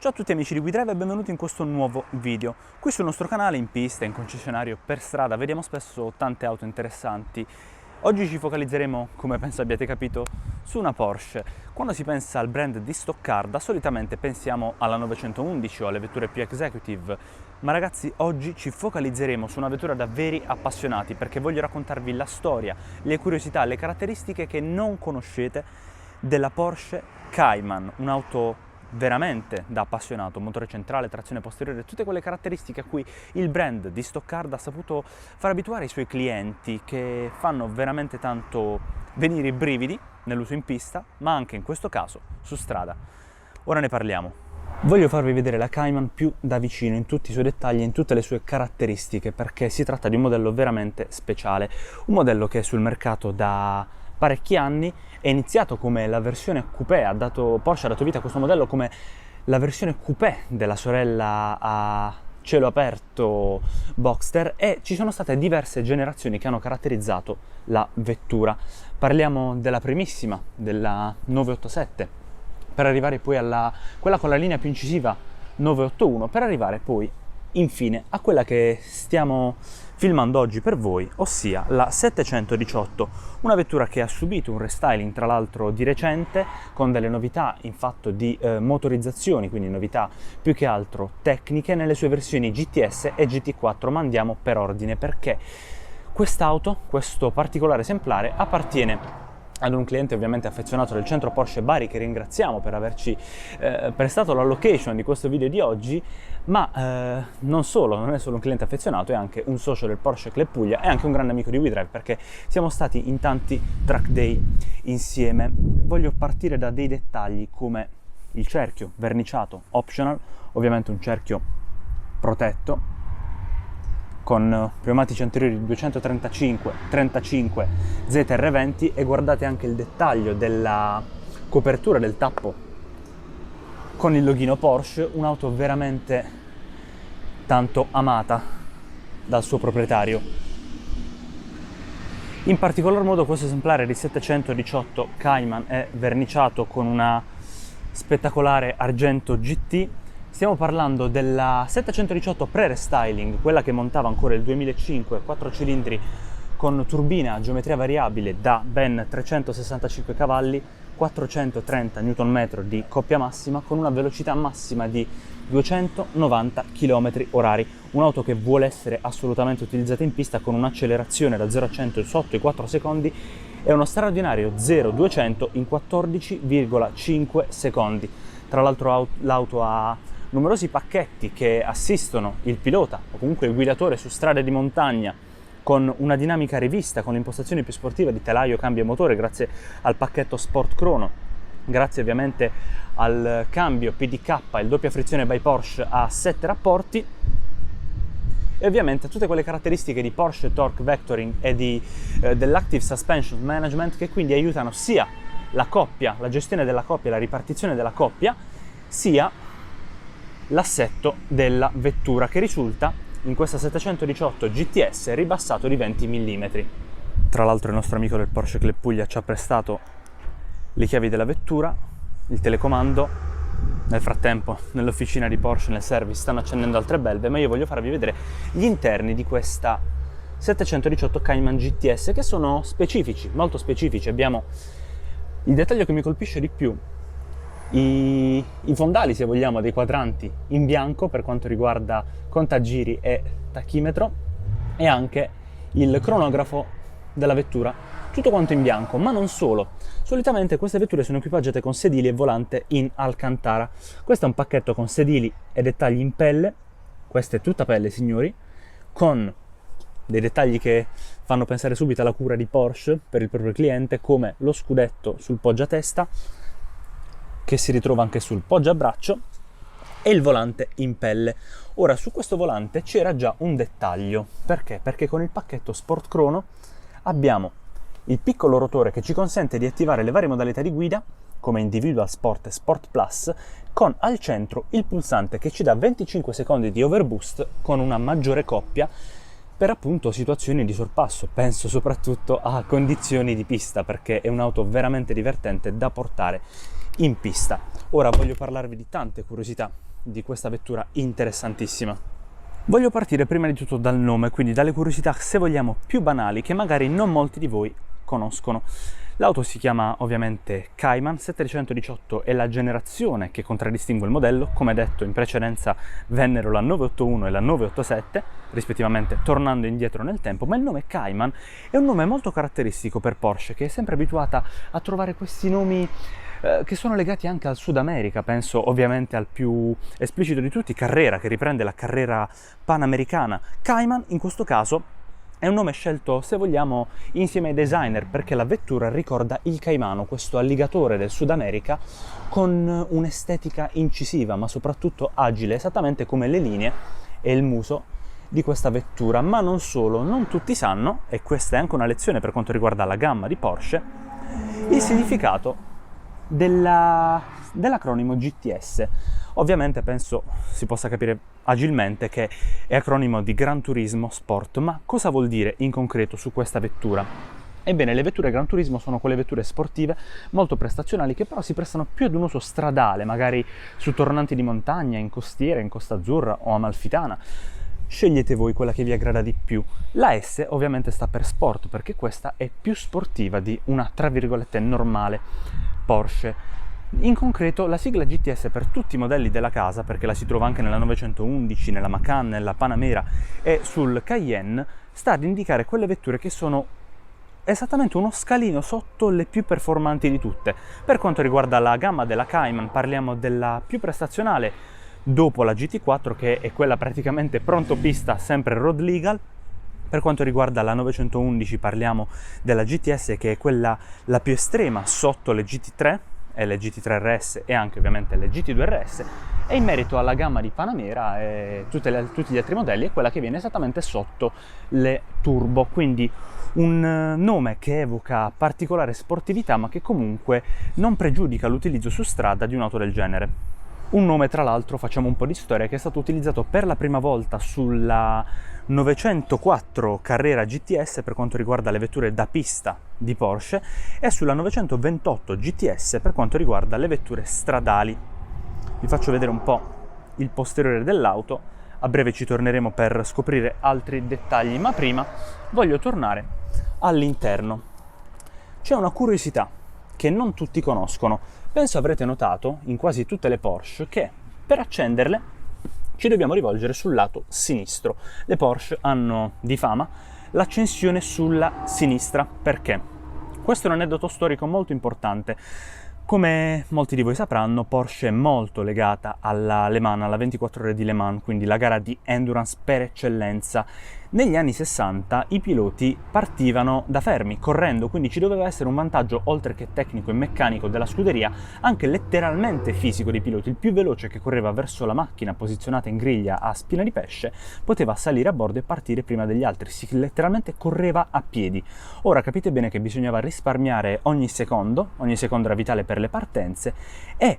Ciao a tutti amici di WeDrive e benvenuti in questo nuovo video. Qui sul nostro canale, in pista, in concessionario, per strada, vediamo spesso tante auto interessanti. Oggi ci focalizzeremo, come penso abbiate capito, su una Porsche. Quando si pensa al brand di Stoccarda, solitamente pensiamo alla 911 o alle vetture più executive, ma ragazzi, oggi ci focalizzeremo su una vettura da veri appassionati, perché voglio raccontarvi la storia, le curiosità, le caratteristiche che non conoscete della Porsche Cayman, un'auto veramente da appassionato, motore centrale, trazione posteriore, tutte quelle caratteristiche a cui il brand di Stoccarda ha saputo far abituare i suoi clienti, che fanno veramente tanto venire i brividi nell'uso in pista, ma anche in questo caso su strada. Ora ne parliamo. Voglio farvi vedere la Cayman più da vicino, in tutti i suoi dettagli, in tutte le sue caratteristiche, perché si tratta di un modello veramente speciale, un modello che è sul mercato da parecchi anni. È iniziato come la versione coupé, Porsche ha dato vita a questo modello come la versione coupé della sorella a cielo aperto Boxster, e ci sono state diverse generazioni che hanno caratterizzato la vettura. Parliamo della primissima, della 987, per arrivare poi alla quella con la linea più incisiva 981, per arrivare poi infine a quella che stiamo filmando oggi per voi, ossia la 718, una vettura che ha subito un restyling tra l'altro di recente, con delle novità in fatto di motorizzazioni, quindi novità più che altro tecniche nelle sue versioni GTS e GT4, ma andiamo per ordine, perché quest'auto, questo particolare esemplare, appartiene ad un cliente ovviamente affezionato del centro Porsche Bari, che ringraziamo per averci prestato la location di questo video di oggi, ma non solo, non è solo un cliente affezionato, è anche un socio del Porsche Club Puglia, è anche un grande amico di WeDrive, perché siamo stati in tanti track day insieme. Voglio partire da dei dettagli come il cerchio verniciato optional, ovviamente un cerchio protetto, con pneumatici anteriori 235 ZR20, e guardate anche il dettaglio della copertura del tappo con il loghino Porsche, un'auto veramente tanto amata dal suo proprietario. In particolar modo questo esemplare di 718 Cayman è verniciato con una spettacolare argento GT. Stiamo parlando della 718 pre-restyling, quella che montava ancora il 2005, 4 cilindri con turbina a geometria variabile da ben 365 cavalli, 430 Nm di coppia massima, con una velocità massima di 290 km/h. Un'auto che vuole essere assolutamente utilizzata in pista, con un'accelerazione da 0 a 100 sotto i 4 secondi e uno straordinario 0-200 in 14,5 secondi. Tra l'altro l'auto ha numerosi pacchetti che assistono il pilota o comunque il guidatore su strade di montagna, con una dinamica rivista, con l'impostazione più sportiva di telaio, cambio e motore, grazie al pacchetto Sport Chrono, grazie ovviamente al cambio PDK, il doppia frizione by Porsche a 7 rapporti, e ovviamente tutte quelle caratteristiche di Porsche Torque Vectoring e dell'Active Suspension Management, che quindi aiutano sia la coppia, la gestione della coppia, la ripartizione della coppia, sia l'assetto della vettura, che risulta in questa 718 GTS ribassato di 20 mm. Tra l'altro il nostro amico del Porsche Club Puglia ci ha prestato le chiavi della vettura, il telecomando. Nel frattempo nell'officina di Porsche, nel service, stanno accendendo altre belve, ma io voglio farvi vedere gli interni di questa 718 Cayman GTS, che sono specifici, molto specifici. Abbiamo il dettaglio che mi colpisce di più: i fondali, se vogliamo, dei quadranti in bianco per quanto riguarda contagiri e tachimetro, e anche il cronografo della vettura, tutto quanto in bianco. Ma non solo, solitamente queste vetture sono equipaggiate con sedili e volante in Alcantara. Questo è un pacchetto con sedili e dettagli in pelle, questa è tutta pelle signori, con dei dettagli che fanno pensare subito alla cura di Porsche per il proprio cliente, come lo scudetto sul poggiatesta, che si ritrova anche sul poggiabraccio, e il volante in pelle. Ora, su questo volante c'era già un dettaglio. Perché? Perché con il pacchetto Sport Chrono abbiamo il piccolo rotore che ci consente di attivare le varie modalità di guida, come Individual, Sport e Sport Plus, con al centro il pulsante che ci dà 25 secondi di overboost con una maggiore coppia, per appunto situazioni di sorpasso. Penso soprattutto a condizioni di pista, perché è un'auto veramente divertente da portare in pista. Ora voglio parlarvi di tante curiosità di questa vettura interessantissima. Voglio partire prima di tutto dal nome, quindi dalle curiosità, se vogliamo, più banali, che magari non molti di voi conoscono. L'auto si chiama ovviamente Cayman, 718 è la generazione che contraddistingue il modello, come detto in precedenza vennero la 981 e la 987, rispettivamente tornando indietro nel tempo, ma il nome Cayman è un nome molto caratteristico per Porsche, che è sempre abituata a trovare questi nomi che sono legati anche al Sud America. Penso ovviamente al più esplicito di tutti, Carrera, che riprende la carriera panamericana. Cayman in questo caso è un nome scelto, se vogliamo, insieme ai designer, perché la vettura ricorda il caimano, questo alligatore del Sud America, con un'estetica incisiva ma soprattutto agile, esattamente come le linee e il muso di questa vettura. Ma non solo, non tutti sanno, e questa è anche una lezione per quanto riguarda la gamma di Porsche, il significato dell'acronimo GTS. Ovviamente penso si possa capire agilmente che è acronimo di Gran Turismo Sport, ma cosa vuol dire in concreto su questa vettura? Ebbene, le vetture Gran Turismo sono quelle vetture sportive molto prestazionali che però si prestano più ad un uso stradale, magari su tornanti di montagna, in costiera, in Costa Azzurra o Amalfitana. Scegliete voi quella che vi aggrada di più. La S ovviamente sta per sport, perché questa è più sportiva di una, tra virgolette, normale Porsche. In concreto la sigla GTS per tutti i modelli della casa, perché la si trova anche nella 911, nella Macan, nella Panamera e sul Cayenne, sta ad indicare quelle vetture che sono esattamente uno scalino sotto le più performanti di tutte. Per quanto riguarda la gamma della Cayman parliamo della più prestazionale dopo la GT4, che è quella praticamente pronto pista, sempre road legal. Per quanto riguarda la 911 parliamo della GTS, che è quella la più estrema sotto le GT3 e le GT3 RS e anche ovviamente le GT2 RS, e in merito alla gamma di Panamera e tutti gli altri modelli è quella che viene esattamente sotto le turbo, quindi un nome che evoca particolare sportività ma che comunque non pregiudica l'utilizzo su strada di un'auto del genere. Un nome, tra l'altro, facciamo un po' di storia, che è stato utilizzato per la prima volta sulla 904 Carrera GTS per quanto riguarda le vetture da pista di Porsche e sulla 928 GTS per quanto riguarda le vetture stradali. Vi faccio vedere un po' il posteriore dell'auto, a breve ci torneremo per scoprire altri dettagli, ma prima voglio tornare all'interno. C'è una curiosità che non tutti conoscono. Penso avrete notato in quasi tutte le Porsche che per accenderle ci dobbiamo rivolgere sul lato sinistro. Le Porsche hanno di fama l'accensione sulla sinistra. Perché? Questo è un aneddoto storico molto importante. Come molti di voi sapranno, Porsche è molto legata alla Le Mans, alla 24 ore di Le Mans, quindi la gara di endurance per eccellenza. Negli anni 60 i piloti partivano da fermi, correndo, quindi ci doveva essere un vantaggio, oltre che tecnico e meccanico della scuderia, anche letteralmente fisico dei piloti. Il più veloce, che correva verso la macchina posizionata in griglia a spina di pesce, poteva salire a bordo e partire prima degli altri, si letteralmente correva a piedi. Ora capite bene che bisognava risparmiare ogni secondo era vitale per le partenze, e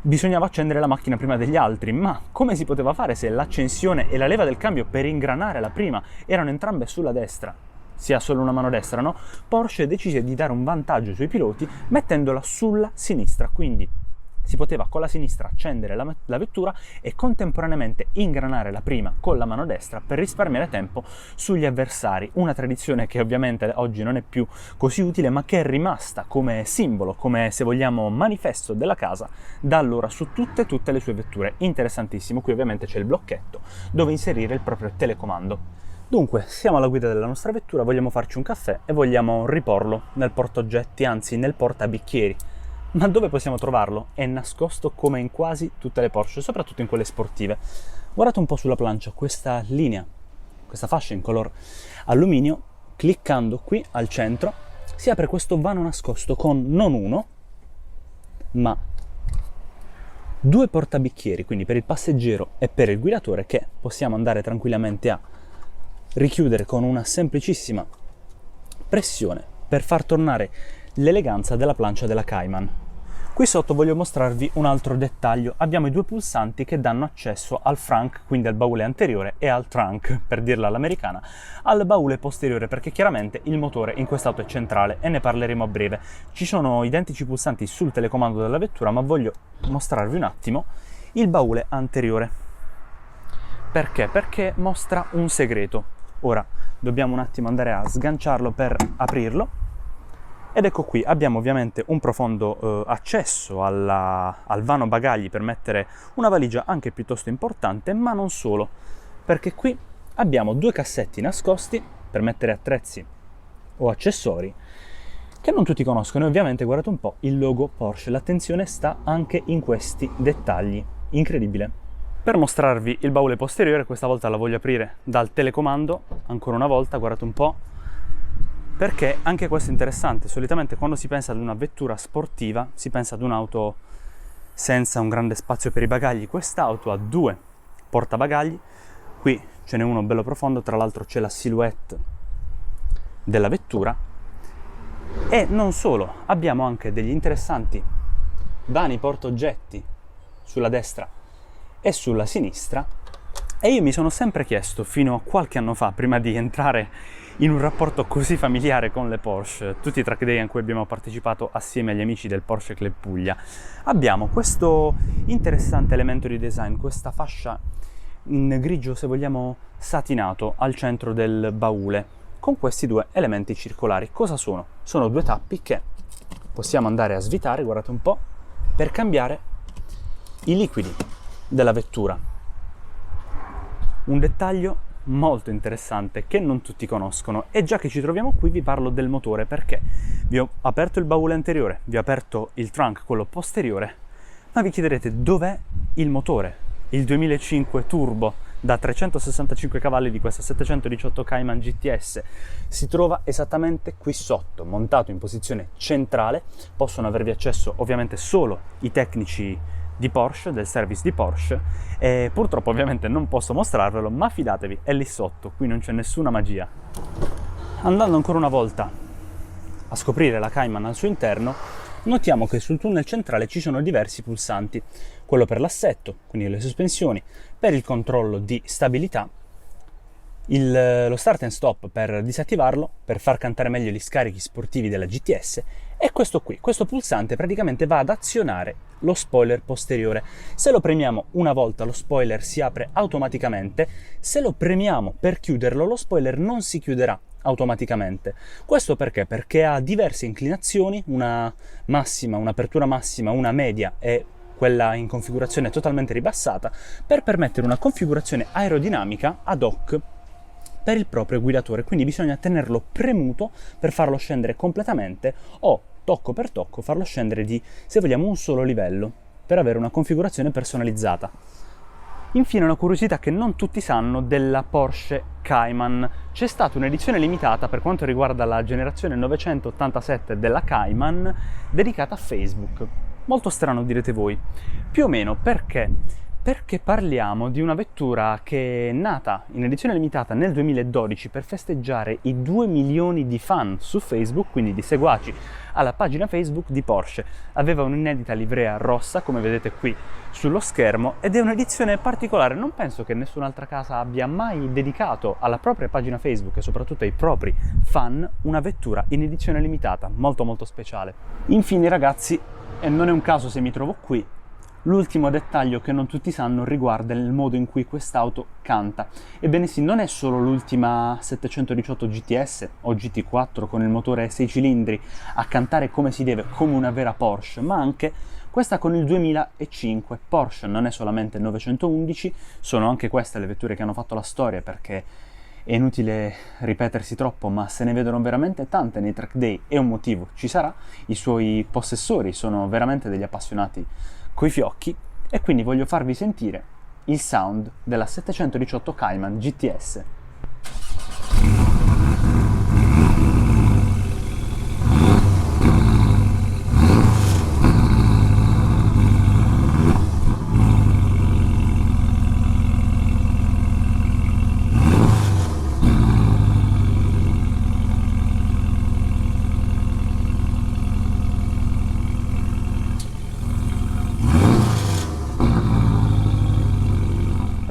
bisognava accendere la macchina prima degli altri. Ma come si poteva fare se l'accensione e la leva del cambio per ingranare la prima erano entrambe sulla destra? Si ha solo una mano destra, no? Porsche decise di dare un vantaggio ai suoi piloti mettendola sulla sinistra, quindi si poteva con la sinistra accendere la vettura e contemporaneamente ingranare la prima con la mano destra per risparmiare tempo sugli avversari. Una tradizione che ovviamente oggi non è più così utile, ma che è rimasta come simbolo, come, se vogliamo, manifesto della casa da allora su tutte le sue vetture. Interessantissimo. Qui ovviamente c'è il blocchetto dove inserire il proprio telecomando. Dunque, siamo alla guida della nostra vettura, vogliamo farci un caffè e vogliamo riporlo nel portaoggetti, anzi nel portabicchieri. Ma dove possiamo trovarlo? È nascosto come in quasi tutte le Porsche, soprattutto in quelle sportive. Guardate un po' sulla plancia questa linea, questa fascia in color alluminio. Cliccando qui al centro si apre questo vano nascosto con non uno, ma due portabicchieri, quindi per il passeggero e per il guidatore, che possiamo andare tranquillamente a richiudere con una semplicissima pressione per far tornare l'eleganza della plancia della Cayman. Qui sotto voglio mostrarvi un altro dettaglio. Abbiamo i due pulsanti che danno accesso al frunk, quindi al baule anteriore, e al trunk, per dirla all'americana, al baule posteriore, perché chiaramente il motore in quest'auto è centrale e ne parleremo a breve. Ci sono identici pulsanti sul telecomando della vettura, ma voglio mostrarvi un attimo il baule anteriore. Perché? Perché mostra un segreto. Ora dobbiamo un attimo andare a sganciarlo per aprirlo. Ed ecco qui, abbiamo ovviamente un profondo accesso al vano bagagli per mettere una valigia anche piuttosto importante, ma non solo, perché qui abbiamo due cassetti nascosti per mettere attrezzi o accessori che non tutti conoscono e ovviamente, guardate un po', il logo Porsche. L'attenzione sta anche in questi dettagli, incredibile. Per mostrarvi il baule posteriore, questa volta la voglio aprire dal telecomando, ancora una volta, guardate un po', perché anche questo è interessante. Solitamente quando si pensa ad una vettura sportiva si pensa ad un'auto senza un grande spazio per i bagagli. Quest'auto ha due portabagagli, qui ce n'è uno bello profondo, tra l'altro c'è la silhouette della vettura, e non solo, abbiamo anche degli interessanti vani portaoggetti sulla destra e sulla sinistra. E io mi sono sempre chiesto, fino a qualche anno fa, prima di entrare in un rapporto così familiare con le Porsche, tutti i track day in cui abbiamo partecipato assieme agli amici del Porsche Club Puglia, abbiamo questo interessante elemento di design, questa fascia in grigio, se vogliamo, satinato al centro del baule, con questi due elementi circolari. Cosa sono? Sono due tappi che possiamo andare a svitare, guardate un po', per cambiare i liquidi della vettura. Un dettaglio molto interessante che non tutti conoscono, e già che ci troviamo qui vi parlo del motore, perché vi ho aperto il baule anteriore, vi ho aperto il trunk, quello posteriore, ma vi chiederete dov'è il motore, il 2005 turbo da 365 cavalli di questa 718 Cayman GTS. Si trova esattamente qui sotto, montato in posizione centrale. Possono avervi accesso ovviamente solo i tecnici di Porsche, del service di Porsche, e purtroppo ovviamente non posso mostrarvelo, ma fidatevi, è lì sotto, qui non c'è nessuna magia. Andando ancora una volta a scoprire la Cayman al suo interno, notiamo che sul tunnel centrale ci sono diversi pulsanti, quello per l'assetto, quindi le sospensioni, per il controllo di stabilità, lo start and stop per disattivarlo, per far cantare meglio gli scarichi sportivi della GTS, e questo qui, questo pulsante praticamente va ad azionare lo spoiler posteriore. Se lo premiamo una volta, lo spoiler si apre automaticamente. Se lo premiamo per chiuderlo, lo spoiler non si chiuderà automaticamente. Questo perché? Perché ha diverse inclinazioni, una massima, un'apertura massima, una media e quella in configurazione totalmente ribassata, per permettere una configurazione aerodinamica ad hoc per il proprio guidatore. Quindi bisogna tenerlo premuto per farlo scendere completamente, o tocco per tocco farlo scendere di, se vogliamo, un solo livello, per avere una configurazione personalizzata. Infine, una curiosità che non tutti sanno della Porsche Cayman: c'è stata un'edizione limitata per quanto riguarda la generazione 987 della Cayman dedicata a Facebook. Molto strano, direte voi. Più o meno, perché? Perché parliamo di una vettura che è nata in edizione limitata nel 2012 per festeggiare i 2 milioni di fan su Facebook, quindi di seguaci alla pagina Facebook di Porsche. Aveva un'inedita livrea rossa, come vedete qui sullo schermo, ed è un'edizione particolare. Non penso che nessun'altra casa abbia mai dedicato alla propria pagina Facebook e soprattutto ai propri fan una vettura in edizione limitata, molto molto speciale. Infine, ragazzi, e non è un caso se mi trovo qui, l'ultimo dettaglio che non tutti sanno riguarda il modo in cui quest'auto canta. Ebbene sì, non è solo l'ultima 718 GTS o GT4 con il motore 6 cilindri a cantare come si deve, come una vera Porsche, ma anche questa con il 2005. Porsche non è solamente 911, sono anche queste le vetture che hanno fatto la storia, perché è inutile ripetersi troppo, ma se ne vedono veramente tante nei track day e un motivo ci sarà. I suoi possessori sono veramente degli appassionati coi fiocchi, e quindi voglio farvi sentire il sound della 718 Cayman GTS.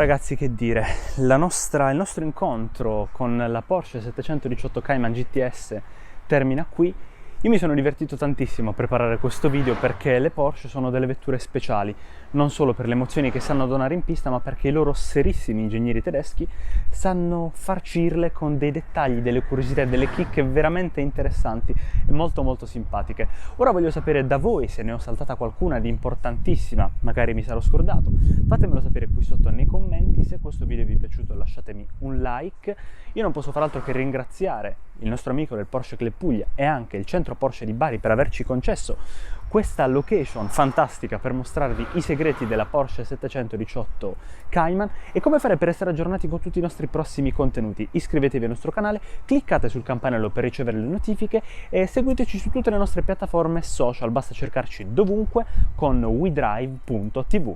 ragazzi, che dire, il nostro incontro con la Porsche 718 Cayman GTS termina qui. Io mi sono divertito tantissimo a preparare questo video perché le Porsche sono delle vetture speciali, non solo per le emozioni che sanno donare in pista, ma perché i loro serissimi ingegneri tedeschi sanno farcirle con dei dettagli, delle curiosità, delle chicche veramente interessanti e molto molto simpatiche. Ora voglio sapere da voi se ne ho saltata qualcuna di importantissima, magari mi sarò scordato. Fatemelo sapere qui sotto nei commenti. Se questo video vi è piaciuto lasciatemi un like. Io non posso far altro che ringraziare il nostro amico del Porsche Club Puglia e anche il centro Porsche di Bari per averci concesso questa location fantastica per mostrarvi i segreti della Porsche 718 Cayman e come fare per essere aggiornati con tutti i nostri prossimi contenuti. Iscrivetevi al nostro canale, cliccate sul campanello per ricevere le notifiche e seguiteci su tutte le nostre piattaforme social, basta cercarci dovunque con wedrive.tv.